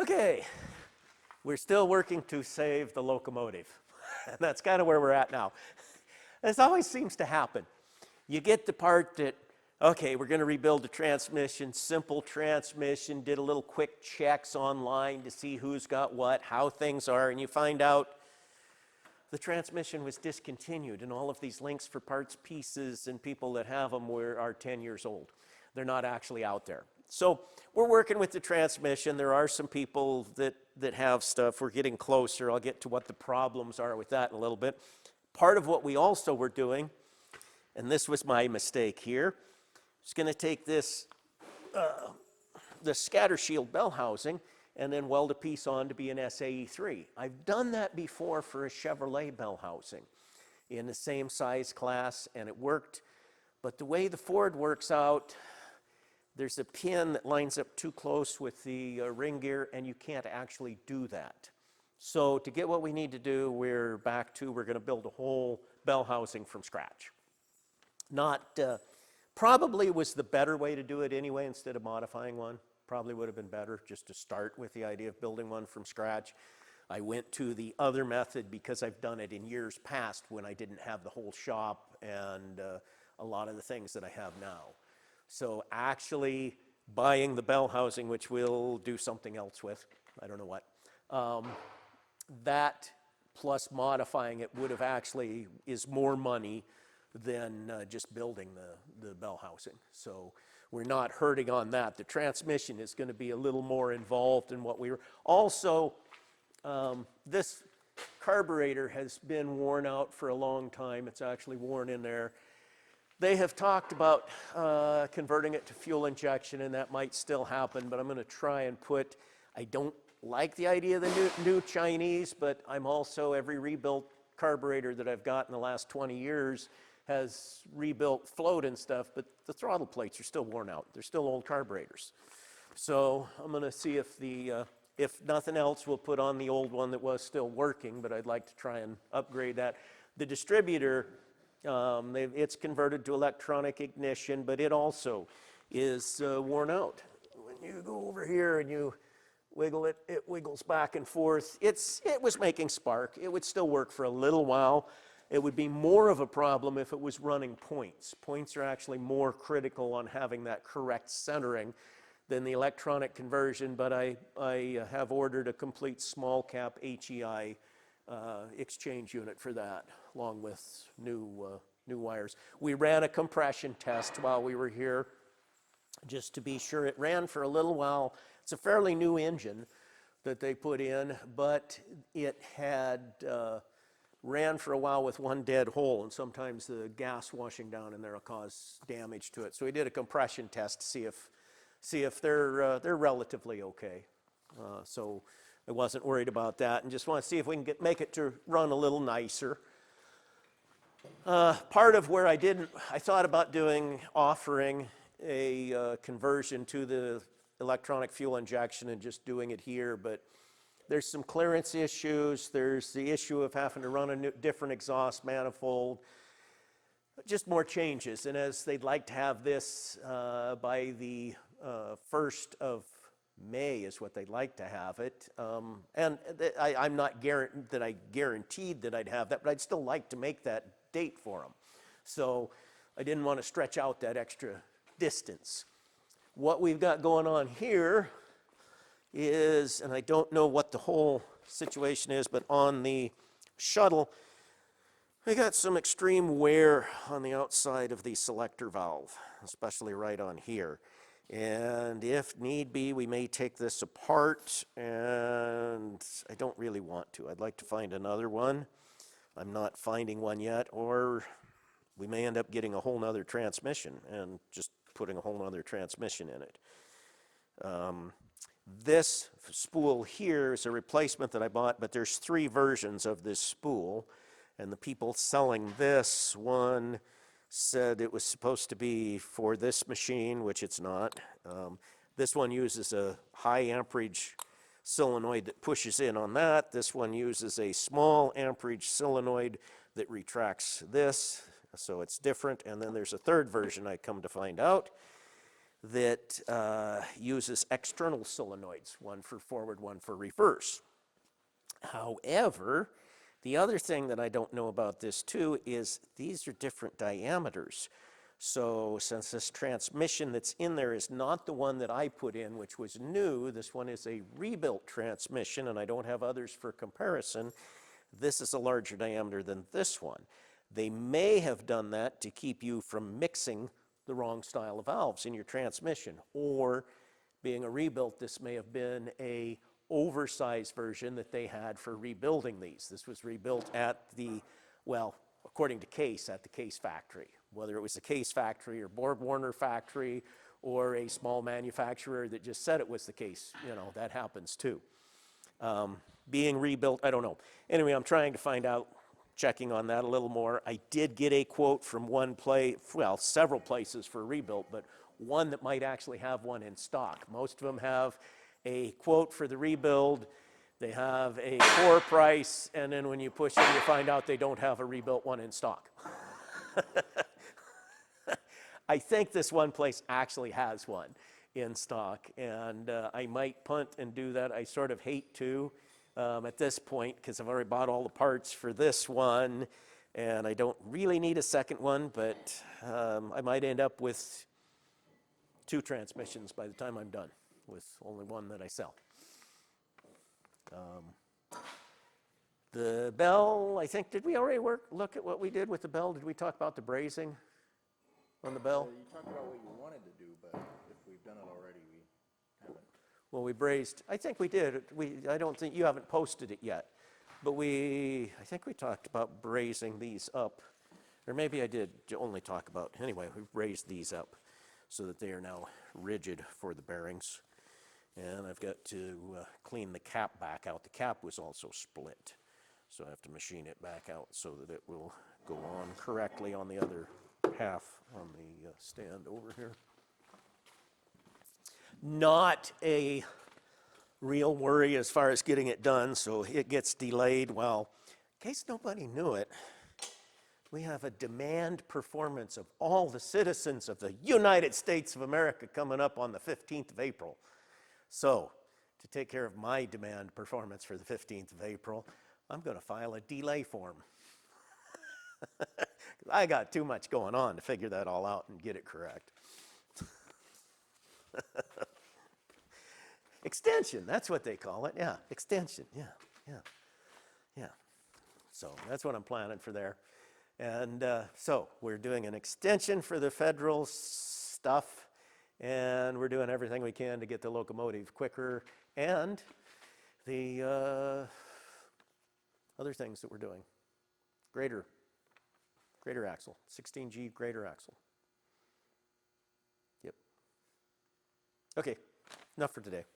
Okay, we're still working to save the locomotive. And that's kind of where we're at now. This always seems to happen. You get the part that, okay, we're going to rebuild the transmission, simple transmission, did a little quick checks online to see who's got what, how things are, and you find out the transmission was discontinued, and all of these links for parts, pieces, and people that have them are 10 years old. They're not actually out there. So we're working with the transmission. There are some people that have stuff. We're getting closer. I'll get to what the problems are with that in a little bit. Part of what we also were doing, and this was my mistake here, is going to take this, the scatter shield bell housing and then weld a piece on to be an SAE3. I've done that before for a Chevrolet bell housing in the same size class, and it worked. But the way the Ford works out, there's a pin that lines up too close with the ring gear, and you can't actually do that. So to get what we need to do, we're going to build a whole bell housing from scratch. Probably was the better way to do it anyway instead of modifying one. Probably would have been better just to start with the idea of building one from scratch. I went to the other method because I've done it in years past when I didn't have the whole shop and a lot of the things that I have now. So actually buying the bell housing, which we'll do something else with, I don't know what, that plus modifying it would have actually is more money than just building the bell housing. So we're not hurting on that. The transmission is going to be a little more involved in what we were. Also, this carburetor has been worn out for a long time. It's actually worn in there. They have talked about converting it to fuel injection, and that might still happen, but I'm going to try and I don't like the idea of the new Chinese, but I'm also, every rebuilt carburetor that I've got in the last 20 years has rebuilt float and stuff, but the throttle plates are still worn out. They're still old carburetors. So I'm going to see if nothing else, we'll put on the old one that was still working, but I'd like to try and upgrade that. The distributor, it's converted to electronic ignition, but it also is worn out. When you go over here and you wiggle it, it wiggles back and forth. It was making spark. It would still work for a little while. It would be more of a problem if it was running points. Points are actually more critical on having that correct centering than the electronic conversion, but I have ordered a complete small cap HEI exchange unit for that, along with new wires. We ran a compression test while we were here, just to be sure. It ran for a little while. It's a fairly new engine that they put in, but it had ran for a while with one dead hole, and sometimes the gas washing down in there will cause damage to it. So we did a compression test to see if they're relatively okay. So I wasn't worried about that, and just want to see if we can make it to run a little nicer. Part of where I thought about offering a conversion to the electronic fuel injection and just doing it here, but there's some clearance issues. There's the issue of having to run a different exhaust manifold. Just more changes, and as they'd like to have this by the 1st of May is what they'd like to have it. And I'm not guaranteed that I'd have that, but I'd still like to make that date for them. So I didn't want to stretch out that extra distance. What we've got going on here is, and I don't know what the whole situation is, but on the shuttle, I got some extreme wear on the outside of the selector valve, especially right on here. And if need be, we may take this apart, and I don't really want to. I'd like to find another one. I'm not finding one yet, or we may end up getting a whole nother transmission and just putting a whole nother transmission in it. This spool here is a replacement that I bought, but there's 3 versions of this spool, and the people selling this one said it was supposed to be for this machine, which it's not. This one uses a high amperage solenoid that pushes in on that. This one uses a small amperage solenoid that retracts this, so it's different. And then there's a 3rd version I come to find out that uses external solenoids, one for forward, one for reverse. However, the other thing that I don't know about this too is these are different diameters. So since this transmission that's in there is not the one that I put in, which was new, this one is a rebuilt transmission, and I don't have others for comparison. This is a larger diameter than this one. They may have done that to keep you from mixing the wrong style of valves in your transmission, or being a rebuilt, this may have been a oversized version that they had for rebuilding these. This was rebuilt at the, well, according to Case, at the Case factory. Whether it was the Case factory or Borg Warner factory or a small manufacturer that just said it was the Case, you know, that happens too. Being rebuilt, I don't know. Anyway, I'm trying to find out, checking on that a little more. I did get a quote from one place, well, several places for rebuilt, but one that might actually have one in stock. Most of them have a quote for the rebuild, they have a core price, and then when you push in, you find out they don't have a rebuilt one in stock. I think this one place actually has one in stock, and I might punt and do that. I sort of hate to at this point because I've already bought all the parts for this one, and I don't really need a second one, but I might end up with 2 transmissions by the time I'm done, with only one that I sell. The bell, I think, did we already look at what we did with the bell? Did we talk about the brazing on the bell? You talked about what you wanted to do, but if we've done it already, we haven't. Well, we brazed, I think we did. I don't think, you haven't posted it yet, but I think we talked about brazing these up, or maybe I did only talk about, anyway, we raised these up so that they are now rigid for the bearings. And I've got to clean the cap back out. The cap was also split, so I have to machine it back out so that it will go on correctly on the other half on the stand over here. Not a real worry as far as getting it done, so it gets delayed. Well, in case nobody knew it, we have a demand performance of all the citizens of the United States of America coming up on the 15th of April. So, to take care of my demand performance for the 15th of April, I'm going to file a delay form. I got too much going on to figure that all out and get it correct. Extension, that's what they call it. Yeah, extension. Yeah. So that's what I'm planning for there. And so we're doing an extension for the federal stuff, and we're doing everything we can to get the locomotive quicker, and the other things that we're doing. Greater axle, 16G greater axle. Yep. Okay, enough for today.